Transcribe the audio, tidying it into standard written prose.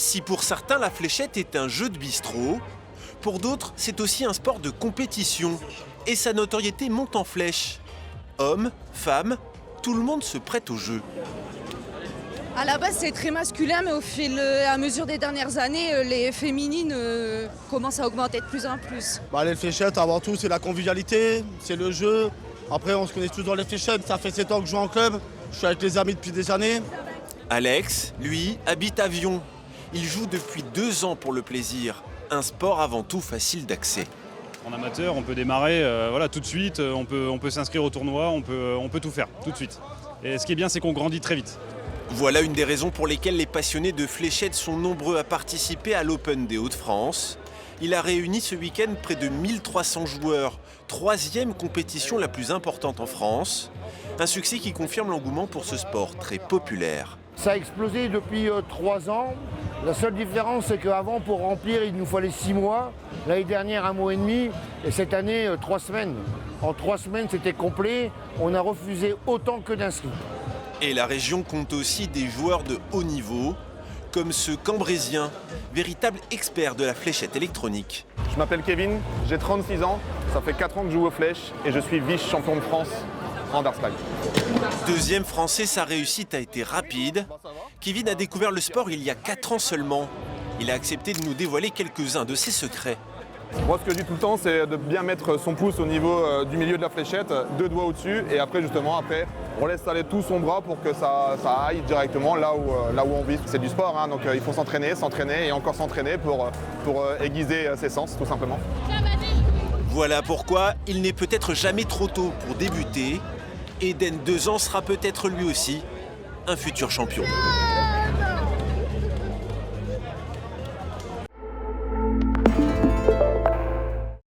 Si pour certains la fléchette est un jeu de bistrot, pour d'autres c'est aussi un sport de compétition et sa notoriété monte en flèche. Hommes, femmes, tout le monde se prête au jeu. À la base, c'est très masculin, mais au fil et à mesure des dernières années, les féminines commencent à augmenter de plus en plus. Les fléchettes, avant tout, c'est la convivialité, c'est le jeu. Après, on se connaît tous dans les fléchettes. Ça fait 7 ans que je joue en club. Je suis avec les amis depuis des années. Alex, lui, habite Avion. Il joue depuis 2 ans pour le plaisir. Un sport avant tout facile d'accès. En amateur, on peut démarrer tout de suite, on peut s'inscrire au tournoi, on peut tout faire tout de suite. Et ce qui est bien, c'est qu'on grandit très vite. Voilà une des raisons pour lesquelles les passionnés de fléchettes sont nombreux à participer à l'Open des Hauts-de-France. Il a réuni ce week-end près de 1300 joueurs, 3e compétition la plus importante en France. Un succès qui confirme l'engouement pour ce sport très populaire. Ça a explosé depuis 3 ans. La seule différence, c'est qu'avant, pour remplir, il nous fallait 6 mois. L'année dernière, 1 mois et demi. Et cette année, 3 semaines. En 3 semaines, c'était complet. On a refusé autant que d'inscrits. Et la région compte aussi des joueurs de haut niveau, comme ce Cambrésien, véritable expert de la fléchette électronique. Je m'appelle Kevin, j'ai 36 ans, ça fait 4 ans que je joue aux flèches et je suis vice-champion de France en Underslag. 2e français, sa réussite a été rapide. Kevin a découvert le sport il y a 4 ans seulement. Il a accepté de nous dévoiler quelques-uns de ses secrets. Moi, ce que je dis tout le temps, c'est de bien mettre son pouce au niveau du milieu de la fléchette, 2 doigts au-dessus, et après, on laisse aller tout son bras pour que ça aille directement là où on vise. C'est du sport, hein, donc il faut s'entraîner et encore s'entraîner pour aiguiser ses sens, tout simplement. Voilà pourquoi il n'est peut-être jamais trop tôt pour débuter. Eden, 2 ans, sera peut-être lui aussi un futur champion.